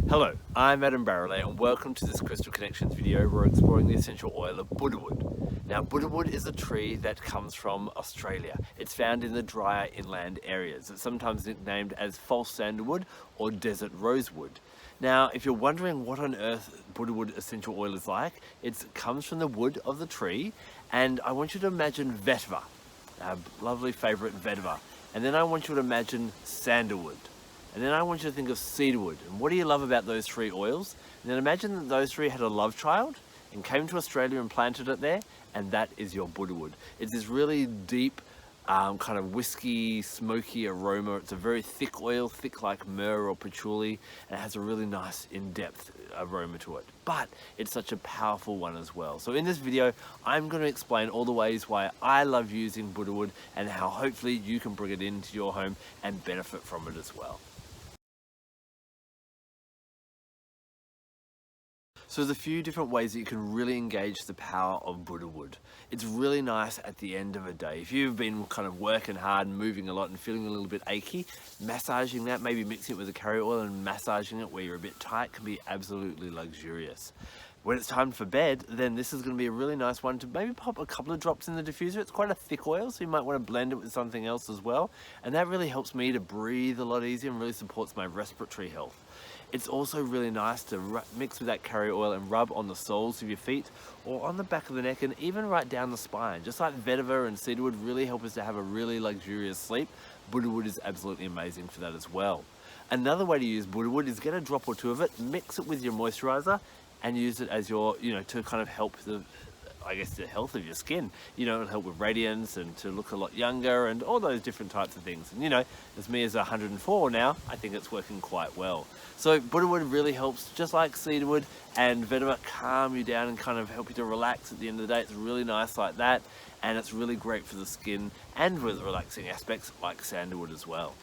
Hello, I'm Adam Barralet and welcome to this Crystal Connections video where we're exploring the essential oil of Buddhawood. Now, Buddhawood is a tree that comes from Australia. It's found in the drier inland areas. It's sometimes nicknamed as false sandalwood or desert rosewood. Now, if you're wondering what on earth Buddhawood essential oil is like, it comes from the wood of the tree, and I want you to imagine vetiver, our lovely favourite vetiver. And then I want you to imagine sandalwood. And then I want you to think of cedarwood. And what do you love about those three oils? And then imagine that those three had a love child and came to Australia and planted it there, and that is your Buddhawood. It's this really deep, kind of whiskey, smoky aroma. It's a very thick oil, thick like myrrh or patchouli, and it has a really nice in-depth aroma to it. But it's such a powerful one as well. So in this video, I'm going to explain all the ways why I love using Buddhawood and how hopefully you can bring it into your home and benefit from it as well. So there's a few different ways that you can really engage the power of Buddhawood. It's really nice at the end of a day. If you've been kind of working hard and moving a lot and feeling a little bit achy, massaging that, maybe mixing it with a carrier oil and massaging it where you're a bit tight can be absolutely luxurious. When it's time for bed, then this is going to be a really nice one to maybe pop a couple of drops in the diffuser. It's quite a thick oil, so you might want to blend it with something else as well. And that really helps me to breathe a lot easier and really supports my respiratory health. It's also really nice to mix with that carrier oil and rub on the soles of your feet or on the back of the neck and even right down the spine. Just like vetiver and cedarwood really help us to have a really luxurious sleep, Buddhawood is absolutely amazing for that as well. Another way to use Buddhawood is get a drop or two of it, mix it with your moisturizer and use it as your, to kind of help the health of your skin. It'll help with radiance and to look a lot younger and all those different types of things. And as me as 104 now, I think it's working quite well. So Buddhawood really helps, just like cedarwood and vetiver, calm you down and kind of help you to relax at the end of the day. It's really nice like that, and it's really great for the skin and with relaxing aspects like sandalwood as well.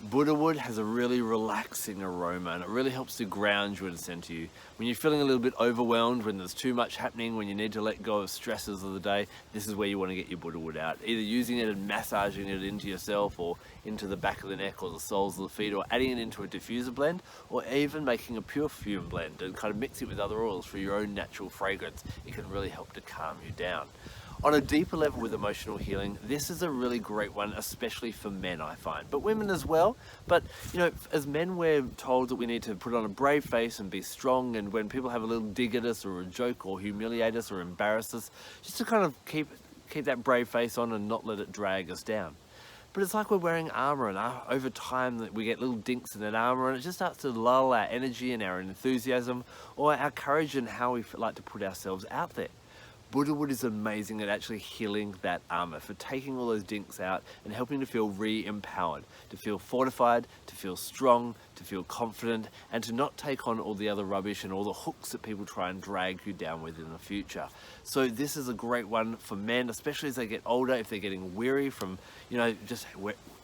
Buddhawood has a really relaxing aroma and it really helps to ground you and center you. When you're feeling a little bit overwhelmed, when there's too much happening, when you need to let go of stresses of the day, this is where you want to get your Buddhawood out. Either using it and massaging it into yourself or into the back of the neck or the soles of the feet, or adding it into a diffuser blend, or even making a pure perfume blend and kind of mix it with other oils for your own natural fragrance. It can really help to calm you down. On a deeper level with emotional healing, this is a really great one, especially for men, I find, but women as well. But, as men, we're told that we need to put on a brave face and be strong, and when people have a little dig at us or a joke or humiliate us or embarrass us, just to kind of keep that brave face on and not let it drag us down. But it's like we're wearing armor, and over time that we get little dinks in that armor, and it just starts to lull our energy and our enthusiasm or our courage and how we like to put ourselves out there. Buddhawood is amazing at actually healing that armor, for taking all those dinks out and helping to feel re-empowered, to feel fortified, to feel strong, to feel confident, and to not take on all the other rubbish and all the hooks that people try and drag you down with in the future. So this is a great one for men, especially as they get older. If they're getting weary from, just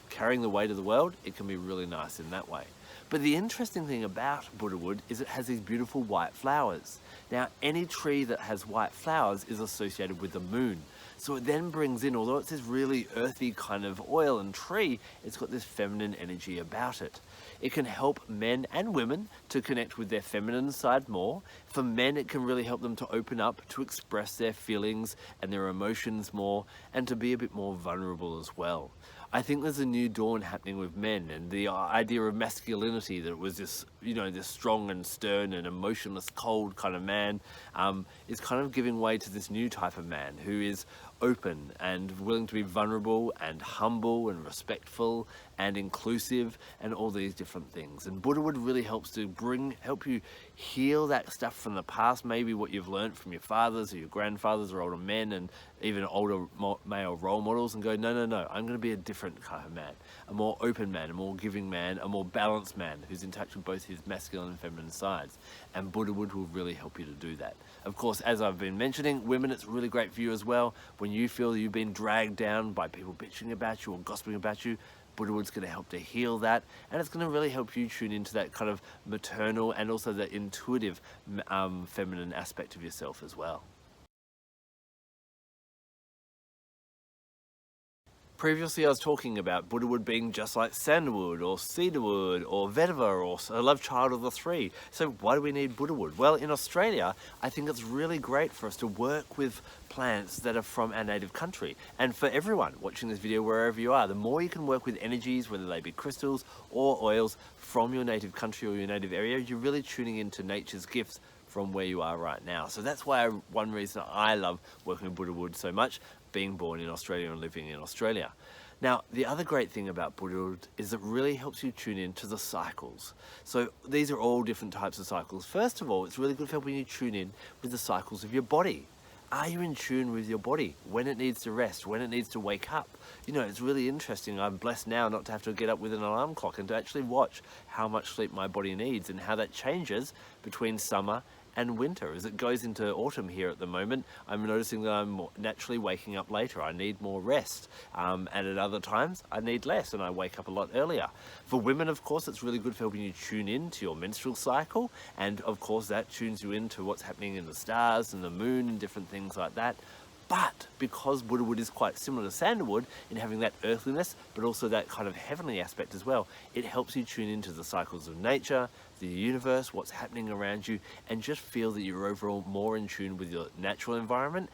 carrying the weight of the world, it can be really nice in that way. But the interesting thing about Buddhawood is it has these beautiful white flowers. Now, any tree that has white flowers is associated with the moon. So it then brings in, although it's this really earthy kind of oil and tree, it's got this feminine energy about it. It can help men and women to connect with their feminine side more. For men, it can really help them to open up, to express their feelings and their emotions more, and to be a bit more vulnerable as well. I think there's a new dawn happening with men, and the idea of masculinity, that it was this, this strong and stern and emotionless, cold kind of man, is kind of giving way to this new type of man who is open and willing to be vulnerable and humble and respectful and inclusive and all these different things. And Buddhawood really helps to help you heal that stuff from the past, maybe what you've learned from your fathers or your grandfathers or older men and even older male role models, and go, no, I'm going to be a different kind of man, a more open man, a more giving man, a more balanced man who's in touch with both his masculine and feminine sides. And Buddhawood will really help you to do that. Of course, as I've been mentioning, women, it's really great for you as well. When you feel you've been dragged down by people bitching about you or gossiping about you, Buddhawood's going to help to heal that, and it's going to really help you tune into that kind of maternal and also the intuitive feminine aspect of yourself as well. Previously, I was talking about Buddha wood being just like sandalwood or cedarwood or vetiver or a love child of the three. So why do we need Buddha wood? Well, in Australia, I think it's really great for us to work with plants that are from our native country. And for everyone watching this video, wherever you are, the more you can work with energies, whether they be crystals or oils from your native country or your native area, you're really tuning into nature's gifts from where you are right now. So that's why one reason I love working with Buddha wood so much, being born in Australia and living in Australia. Now, the other great thing about Buddha wood is it really helps you tune in to the cycles. So these are all different types of cycles. First of all, it's really good for helping you tune in with the cycles of your body. Are you in tune with your body? When it needs to rest, when it needs to wake up? You know, it's really interesting. I'm blessed now not to have to get up with an alarm clock and to actually watch how much sleep my body needs and how that changes between summer and winter. As it goes into autumn here at the moment, I'm noticing that I'm naturally waking up later. I need more rest, and at other times I need less and I wake up a lot earlier. For women, of course, it's really good for helping you tune in to your menstrual cycle, and of course that tunes you into what's happening in the stars and the moon and different things like that. But because Buddha wood is quite similar to sandalwood in having that earthliness, but also that kind of heavenly aspect as well, it helps you tune into the cycles of nature, the universe, what's happening around you, and just feel that you're overall more in tune with your natural environment,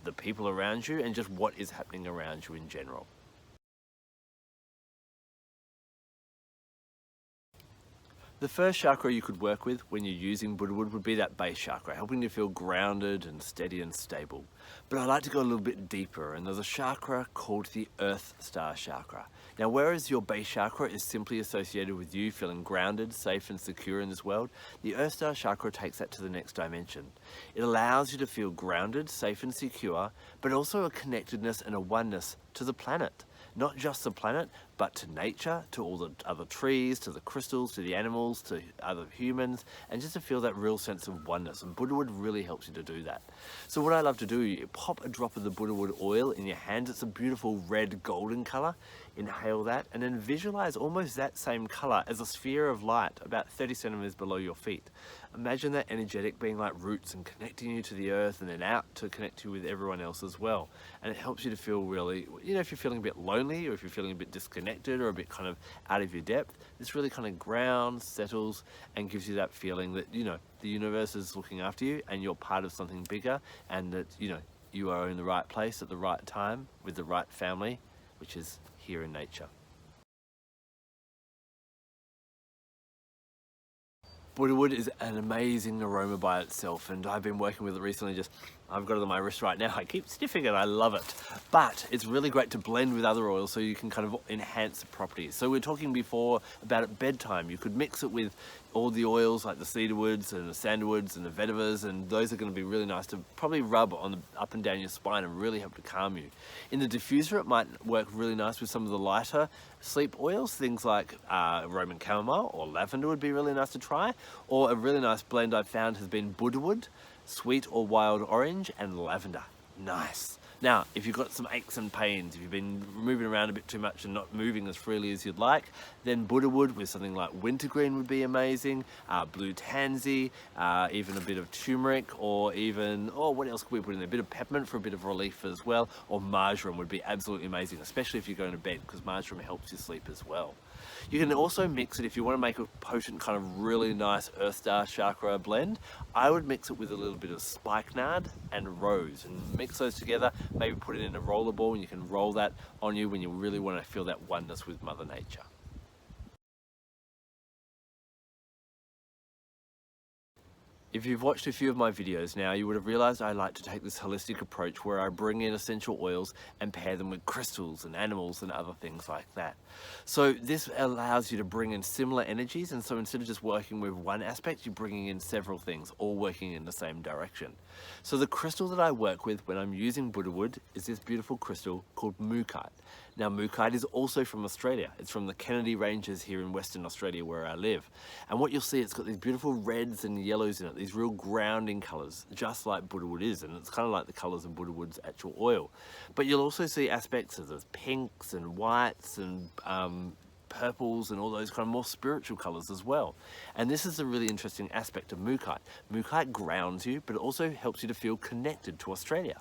the people around you, and just what is happening around you in general. The first chakra you could work with when you're using Buddha wood would be that base chakra, helping you feel grounded and steady and stable. But I like to go a little bit deeper, and there's a chakra called the Earth Star chakra. Now, whereas your base chakra is simply associated with you feeling grounded, safe and secure in this world, the Earth Star chakra takes that to the next dimension. It allows you to feel grounded, safe and secure, but also a connectedness and a oneness to the planet. Not just the planet, but to nature, to all the other trees, to the crystals, to the animals, to other humans, and just to feel that real sense of oneness. And Buddha wood really helps you to do that. So what I love to do, you pop a drop of the Buddha wood oil in your hands. It's a beautiful red golden color. Inhale that and then visualize almost that same color as a sphere of light about 30 centimeters below your feet. Imagine that energetic being like roots and connecting you to the earth and then out to connect you with everyone else as well. And it helps you to feel really, you know, if you're feeling a bit lonely or if you're feeling a bit disconnected or a bit kind of out of your depth, this really kind of grounds, settles, and gives you that feeling that, you know, the universe is looking after you and you're part of something bigger, and that, you know, you are in the right place at the right time with the right family, which is here in nature. Buddha wood is an amazing aroma by itself, and I've been working with it recently. I've got it on my wrist right now. I keep sniffing it, I love it. But it's really great to blend with other oils so you can kind of enhance the properties. So we were talking before about at bedtime, you could mix it with all the oils like the cedarwoods and the sandalwoods and the vetivers, and those are going to be really nice to probably rub on the, up and down your spine and really help to calm you. In the diffuser, it might work really nice with some of the lighter sleep oils, things like Roman chamomile or lavender would be really nice to try, or a really nice blend I've found has been Buddha wood, sweet or wild orange, and lavender. Nice. Now, if you've got some aches and pains, if you've been moving around a bit too much and not moving as freely as you'd like, then Buddha wood with something like wintergreen would be amazing, blue tansy, even a bit of turmeric, or even, oh, what else could we put in there? A bit of peppermint for a bit of relief as well, or marjoram would be absolutely amazing, especially if you're going to bed, because marjoram helps you sleep as well. You can also mix it if you want to make a potent kind of really nice Earth Star chakra blend. I would mix it with a little bit of spikenard and rose and mix those together. Maybe put it in a roller ball and you can roll that on you when you really want to feel that oneness with Mother Nature. If you've watched a few of my videos now, you would have realized I like to take this holistic approach where I bring in essential oils and pair them with crystals and animals and other things like that. So this allows you to bring in similar energies, and so instead of just working with one aspect, you're bringing in several things, all working in the same direction. So the crystal that I work with when I'm using Buddha wood is this beautiful crystal called mookaite. Now, mookaite is also from Australia. It's from the Kennedy Ranges here in Western Australia where I live. And what you'll see, it's got these beautiful reds and yellows in it, these real grounding colors, just like Buddha wood is. And it's kind of like the colors of Buddha wood's actual oil. But you'll also see aspects of those pinks and whites and purples and all those kind of more spiritual colors as well. And this is a really interesting aspect of mookaite. Mookaite grounds you, but it also helps you to feel connected to Australia.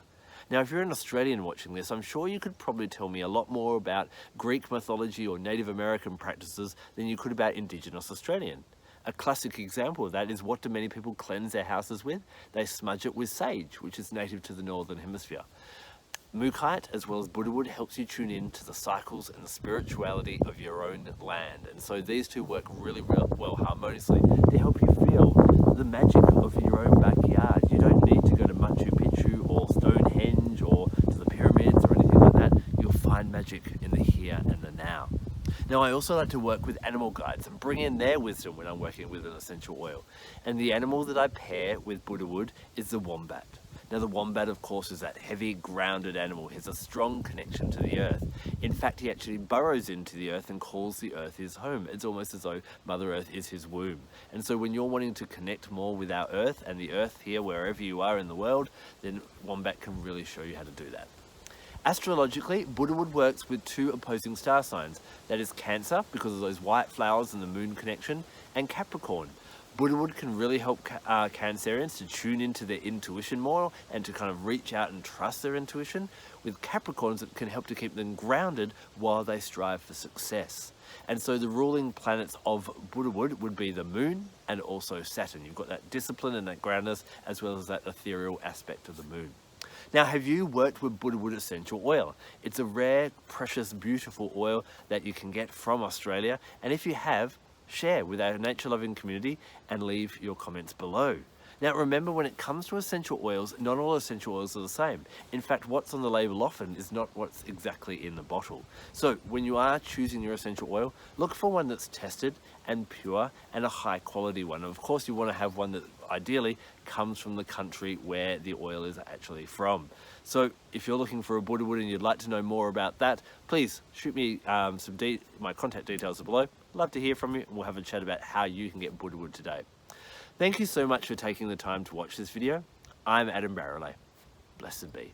Now, if you're an Australian watching this, I'm sure you could probably tell me a lot more about Greek mythology or Native American practices than you could about Indigenous Australian. A classic example of that is, what do many people cleanse their houses with? They smudge it with sage, which is native to the Northern Hemisphere. Mookaite, as well as Buddhawood, helps you tune in to the cycles and the spirituality of your own land. And so these two work really well harmoniously to help you feel the magic of your own backyard. You don't need to go to Machu Picchu or Stonehenge or to the pyramids or anything like that. You'll find magic in the here and the now. Now, I also like to work with animal guides and bring in their wisdom when I'm working with an essential oil. And the animal that I pair with Buddhawood is the wombat. Now, the wombat, of course, is that heavy, grounded animal. He has a strong connection to the earth. In fact, he actually burrows into the earth and calls the earth his home. It's almost as though Mother Earth is his womb. And so when you're wanting to connect more with our earth and the earth here, wherever you are in the world, then wombat can really show you how to do that. Astrologically, Buddhawood works with two opposing star signs. That is Cancer, because of those white flowers and the moon connection, and Capricorn. Buddhawood can really help Cancerians to tune into their intuition more and to kind of reach out and trust their intuition. With Capricorns, it can help to keep them grounded while they strive for success. And so the ruling planets of Buddhawood would be the moon and also Saturn. You've got that discipline and that groundness, as well as that ethereal aspect of the moon. Now, have you worked with Buddhawood essential oil? It's a rare, precious, beautiful oil that you can get from Australia. And if you have, share with our nature-loving community and leave your comments below. Now, remember, when it comes to essential oils, not all essential oils are the same. In fact, what's on the label often is not what's exactly in the bottle. So when you are choosing your essential oil, look for one that's tested and pure and a high quality one. And of course, you want to have one that ideally comes from the country where the oil is actually from. So if you're looking for a Buddhawood and you'd like to know more about that, please shoot me my contact details are below. Love to hear from you, and we'll have a chat about how you can get Buddhawood today. Thank you so much for taking the time to watch this video. I'm Adam Barralet. Blessed be.